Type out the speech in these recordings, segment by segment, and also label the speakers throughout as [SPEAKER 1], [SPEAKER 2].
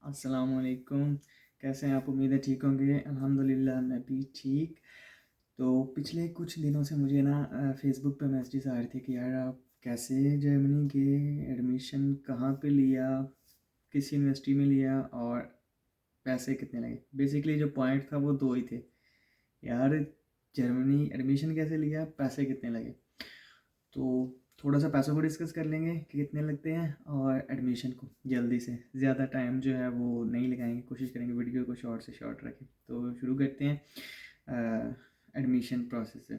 [SPEAKER 1] अस्सलामुअलैकुम। कैसे हैं आप? उम्मीद है ठीक होंगे। अल्हम्दुलिल्लाह मैं भी ठीक। तो पिछले कुछ दिनों से मुझे ना फ़ेसबुक पे मैसेजेस आ रहे थे कि यार आप कैसे जर्मनी गए, एडमिशन कहाँ पे लिया, किस यूनिवर्सिटी में लिया और पैसे कितने लगे। बेसिकली जो पॉइंट था वो दो ही थे यार, जर्मनी एडमिशन कैसे लिया, पैसे कितने लगे। तो थोड़ा सा पैसों को डिस्कस कर लेंगे कि कितने लगते हैं, और एडमिशन को जल्दी से, ज़्यादा टाइम जो है वो नहीं लगाएंगे, कोशिश करेंगे वीडियो को शॉर्ट से शॉर्ट रखें। तो शुरू करते हैं एडमिशन प्रोसेस से।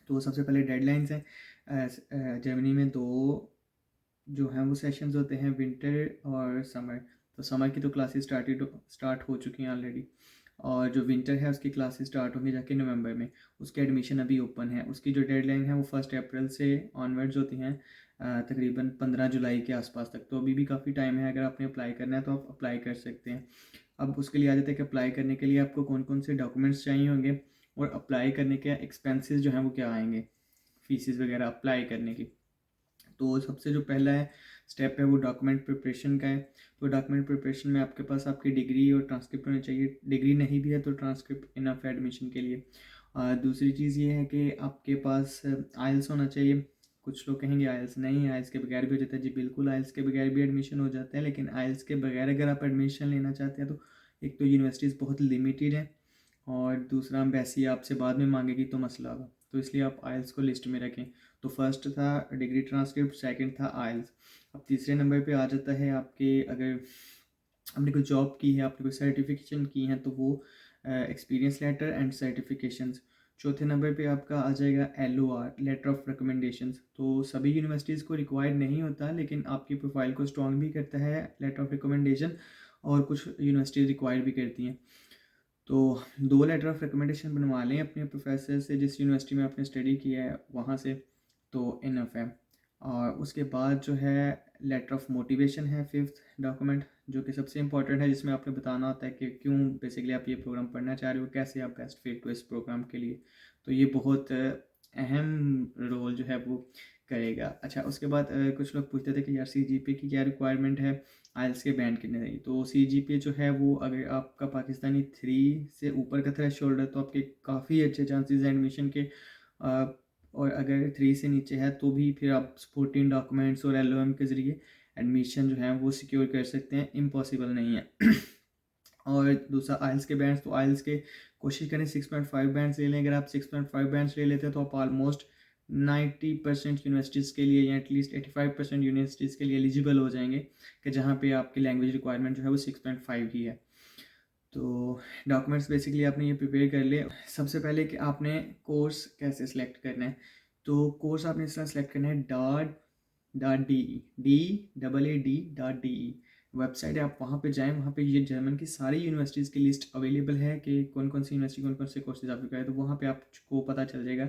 [SPEAKER 1] तो सबसे पहले डेडलाइंस हैं। जर्मनी में दो जो हैं वो सेशंस होते हैं, विंटर और समर। तो समर की तो क्लासेस स्टार्ट हो चुकी हैं ऑलरेडी, और जो विंटर है उसकी क्लासेस स्टार्ट होंगी जाके नवंबर में। उसके एडमिशन अभी ओपन है। उसकी जो डेडलाइन है वो 1 अप्रैल से ऑनवर्ड्स होती हैं, तकरीबन 15 जुलाई के आसपास तक। तो अभी भी काफ़ी टाइम है, अगर आपने अप्लाई करना है तो आप अप्लाई कर सकते हैं। अब उसके लिए आ जाते हैं कि अप्लाई करने के लिए आपको कौन कौन से डॉक्यूमेंट्स चाहिए होंगे, और अप्लाई करने के एक्सपेंसेस जो हैं वो क्या आएंगे, फीसिस वगैरह अप्लाई करने की। तो सबसे जो पहला है स्टेप है वो डॉक्यूमेंट प्रिपरेशन का है। तो डॉक्यूमेंट प्रिपरेशन में आपके पास आपकी डिग्री और ट्रांसक्रिप्ट होनी चाहिए। डिग्री नहीं भी है तो ट्रांसक्रिप्ट इनफ है एडमिशन के लिए। दूसरी चीज़ ये है कि आपके पास आइल्स होना चाहिए। कुछ लोग कहेंगे आइल्स नहीं, आइल्स के बगैर भी हो जाता है। जी बिल्कुल, आइल्स के बगैर भी एडमिशन हो जाता है, लेकिन आइल्स के बगैर अगर आप एडमिशन लेना चाहते हैं तो एक तो यूनिवर्सिटीज़ बहुत लिमिटेड है, और दूसरा एम्बेसी आपसे बाद में मांगेगी तो मसला होगा। तो इसलिए आप आइल्स को लिस्ट में रखें। तो फर्स्ट था डिग्री ट्रांसक्रिप्ट, सेकंड था आइल्स। अब तीसरे नंबर पे आ जाता है आपके, अगर आपने कोई जॉब की है, आपने कोई सर्टिफिकेशन की है, तो वो एक्सपीरियंस लेटर एंड सर्टिफिकेशंस। चौथे नंबर पे आपका आ जाएगा LOR, लेटर ऑफ रिकमेंडेशंस। तो सभी यूनिवर्सिटीज़ को रिक्वायर्ड नहीं होता, लेकिन आपकी प्रोफाइल को स्ट्रॉन्ग भी करता है लेटर ऑफ रिकमेंडेशन, और कुछ यूनिवर्सिटीज़ रिक्वायर भी करती हैं। तो 2 लेटर ऑफ रिकमेंडेशन बनवा लें अपने प्रोफेसर से, जिस यूनिवर्सिटी में आपने स्टडी किया है वहाँ से, तो इनफ है। और उसके बाद जो है लेटर ऑफ मोटिवेशन है, फिफ्थ डॉक्यूमेंट, जो कि सबसे इंपॉर्टेंट है, जिसमें आपने बताना होता है कि क्यों बेसिकली आप ये प्रोग्राम पढ़ना चाह रहे हो, कैसे आप बेस्ट फिट हो इस प्रोग्राम के लिए। तो ये बहुत अहम रोल जो है वो करेगा। अच्छा, उसके बाद कुछ लोग पूछते थे कि यार CGPA की क्या रिक्वायरमेंट है, आइल्स के बैंड कितने चाहिए। तो CGPA जो है वो, अगर आपका पाकिस्तानी 3 से ऊपर का थ्रेशोल्ड है तो आपके काफ़ी अच्छे चांसेस हैं एडमिशन के। और अगर 3 से नीचे है तो भी फिर आप सपोर्टिंग डॉक्यूमेंट्स और LOM के ज़रिए एडमिशन जो है वो सिक्योर कर सकते हैं, इम्पॉसिबल नहीं है। और दूसरा आइल्स के बैंड्स, तो आइल्स के कोशिश करें 6.5 बैंड्स ले लें। अगर आप 6.5 बैंड्स ले लेते हैं तो आप ऑलमोस्ट 90% यूनिवर्सिटीज़ के लिए, या एटलीस्ट 85% यूनिवर्सिटीज़ के लिए एलिजिबल हो जाएंगे, कि जहाँ पे आपकी लैंग्वेज रिक्वायरमेंट जो है वो 6.5 ही है। तो डॉक्यूमेंट्स बेसिकली आपने ये प्रिपेयर कर लिए। सबसे पहले कि आपने कोर्स कैसे सिलेक्ट करना है। तो कोर्स आपने इस तरह सेलेक्ट करना है, DAAD.DE वेबसाइट है। आप वहाँ पे जाएँ, वहाँ पे ये जर्मन की सारी यूनिवर्सिटीज़ की लिस्ट अवेलेबल है कि कौन कौन सी यूनिवर्सिटी कौन कौन से कोर्सेज आपके करें। तो वहाँ पे आपको पता चल जाएगा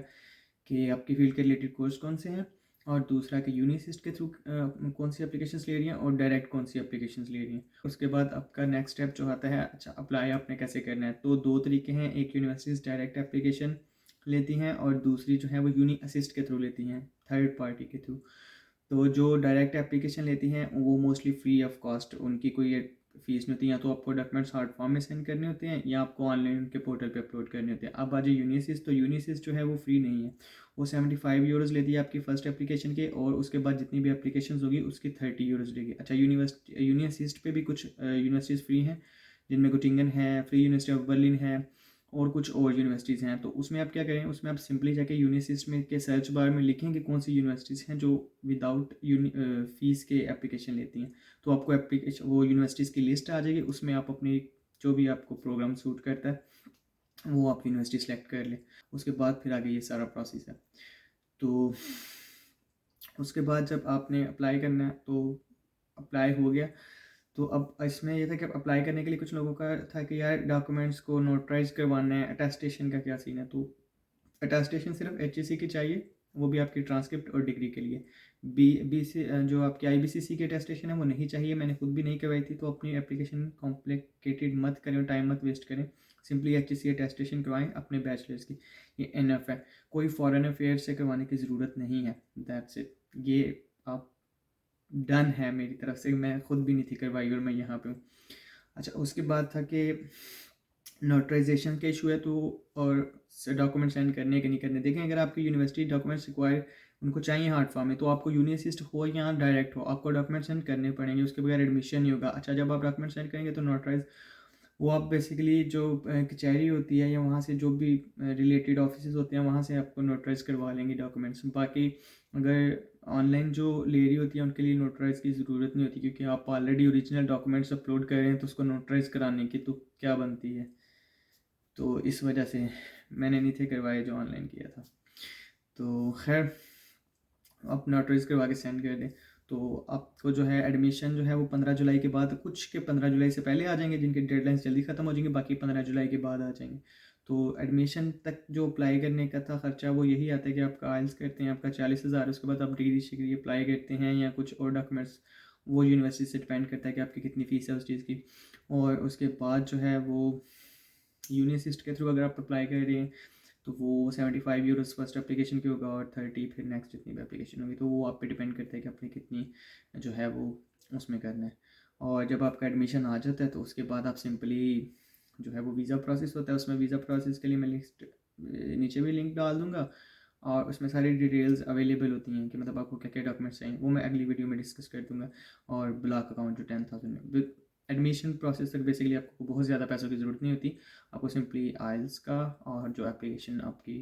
[SPEAKER 1] कि आपकी फील्ड के रिलेटेड कोर्स कौन से हैं, और दूसरा कि यूनिसिस्ट के थ्रू कौन सी एप्लीकेशंस ले रही हैं, और डायरेक्ट कौन सी एप्लीकेशंस ले रही हैं। उसके बाद आपका नेक्स्ट स्टेप जो आता है, अच्छा अप्लाई आपने कैसे करना है। तो दो तरीके हैं, एक यूनिवर्सिटीज़ डायरेक्ट एप्लीकेशन लेती हैं, और दूसरी जो है वो यूनी असिस्ट के थ्रू लेती हैं, थर्ड पार्टी के थ्रू। तो जो डायरेक्ट एप्लीकेशन लेती हैं वो मोस्टली फ्री ऑफ कॉस्ट, उनकी कोई फीस नहीं होती। या तो आपको डॉक्यूमेंट्स हार्ड फॉर्म में सेंड करने होते हैं, या आपको ऑनलाइन उनके पोर्टल पे अपलोड करने होते हैं। अब आज यूनिसिस, तो यूनिसिस जो है वो फ्री नहीं है। वो 75 यूरोज़ लेती है आपकी फ़र्स्ट एप्लीकेशन के, और उसके बाद जितनी भी एप्लीकेशन होगी उसकी 30 यूरोज़ लेगी। अच्छा, यूनिसिस्ट पे भी कुछ यूनिवर्सिटीज़ फ्री हैं, जिनमें गोटिंगन है, फ्री यूनिवर्सिटी ऑफ बर्लिन है, और कुछ और यूनिवर्सिटीज़ हैं। तो उसमें आप क्या करें, उसमें आप सिंपली जाके यूनिसिस्ट में के सर्च बार में लिखें कि कौन सी यूनिवर्सिटीज़ हैं जो विदाउट फीस के एप्लीकेशन लेती हैं। तो आपको एप्लीकेशन, वो यूनिवर्सिटीज़ की लिस्ट आ जाएगी, उसमें आप अपनी जो भी आपको प्रोग्राम सूट करता है वो आप यूनिवर्सिटी सेलेक्ट कर लें। उसके बाद फिर आगे ये सारा प्रोसेस है। तो उसके बाद जब आपने अप्लाई करना है, तो अप्लाई हो गया। तो अब इसमें ये था कि अप्लाई करने के लिए कुछ लोगों का था कि यार डॉक्यूमेंट्स को नोटराइज करवाना है, अटेस्टेशन का क्या सीन है। तो अटेस्टेशन सिर्फ HEC की चाहिए, वो भी आपकी ट्रांसक्रिप्ट और डिग्री के लिए। BC जो आपकी IBCC की अटेस्टेशन है वो नहीं चाहिए, मैंने खुद भी नहीं करवाई थी। तो अपनी एप्लीकेशन कॉम्प्लिकेटेड मत करें, टाइम मत वेस्ट करें, सिंपली HEC अटेस्टेशन करवाएं अपने बैचलर्स की, ये इनफ है। कोई फॉरेन अफेयर से करवाने की ज़रूरत नहीं है, दैट्स इट। ये आप डन है मेरी तरफ से, मैं खुद भी नहीं थी करवाई और मैं यहाँ पे हूँ। अच्छा, उसके बाद था कि नोटराइजेशन का इशू है, तो और डॉक्यूमेंट सेंड करने के नहीं करने। देखें, अगर आपकी यूनिवर्सिटी डॉक्यूमेंट्स रिक्वायर उनको चाहिए हार्ड फॉर्म में, तो आपको यूनिसिस्ट हो या डायरेक्ट हो, आपको डॉक्यूमेंट सेंड करने पड़ेंगे, उसके बगैर एडमिशन नहीं होगा। अच्छा, जब आप डॉक्यूमेंट सेंड करेंगे तो नोटराइज वो आप बेसिकली जो कचहरी होती है या वहाँ से जो भी रिलेटेड ऑफिस होते हैं वहाँ से आपको नोटराइज करवा लेंगे डॉक्यूमेंट्स। बाकी अगर ऑनलाइन जो ले रही होती है उनके लिए नोटराइज की ज़रूरत नहीं होती, क्योंकि आप ऑलरेडी ओरिजिनल डॉक्यूमेंट्स अपलोड कर रहे हैं, तो उसको नोटराइज कराने की तो क्या बनती है। तो इस वजह से मैंने नहीं थे करवाए जो ऑनलाइन किया था। तो खैर, आप नोटराइज करवा के सेंड कर दें तो आपको जो है एडमिशन जो है वो 15 जुलाई के बाद, कुछ के 15 जुलाई से पहले आ जाएंगे जिनके डेडलाइंस जल्दी ख़त्म हो जाएंगे, बाकी 15 जुलाई के बाद आ जाएंगे। तो एडमिशन तक जो अप्लाई करने का था ख़र्चा वो यही आता है कि आपका आइल्स करते हैं आपका 40,000, उसके बाद आप डिग्री शिग्री अप्लाई करते हैं या कुछ और डॉक्यूमेंट्स, वो यूनिवर्सिटी से डिपेंड करता है कि आपकी कितनी फ़ीस है उस चीज़ की। और उसके बाद जो है वो यूनिसिस्ट के थ्रू अगर आप अप्लाई कर रहे हैं तो वो 75 यूरोज़ फर्स्ट एप्लीकेशन की होगा और 30 फिर नेक्स्ट जितनी भी एप्लीकेशन होगी, तो वो आप पे डिपेंड करता है कि आपने कितनी जो है वो उसमें करना है। और जब आपका एडमिशन आ जाता है तो उसके बाद आप सिंपली जो है वो वीज़ा प्रोसेस होता है, उसमें वीज़ा प्रोसेस के लिए मैं लिस्ट नीचे भी लिंक डाल दूँगा, और उसमें सारी डिटेल्स अवेलेबल होती हैं कि मतलब आपको क्या क्या डॉक्यूमेंट्स चाहिए, वो मैं अगली वीडियो में डिस्कस कर दूँगा। और ब्लॉक अकाउंट जो 10,000 में एडमिशन प्रोसेस तक बेसिकली आपको बहुत ज़्यादा पैसों की ज़रूरत नहीं होती, आपको सिंपली आइल्स का और जो एप्लीकेशन आपकी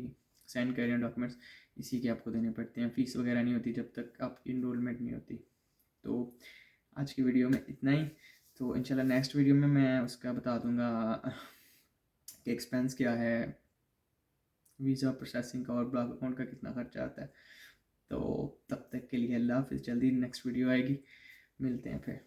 [SPEAKER 1] सेंड कर रहे हैं डॉक्यूमेंट्स, इसी के आपको देने पड़ते हैं। फ़ीस वगैरह नहीं होती जब तक आपकी इनरोलमेंट नहीं होती। तो आज की वीडियो में इतना ही। तो इंशाल्लाह नेक्स्ट वीडियो में मैं उसका बता दूंगा कि एक्सपेंस क्या है वीज़ा प्रोसेसिंग का और ब्लॉक अकाउंट का कितना खर्चा आता है। तो तब तक के लिए अल्लाह हाफिज़, जल्दी नेक्स्ट वीडियो आएगी, मिलते हैं फिर।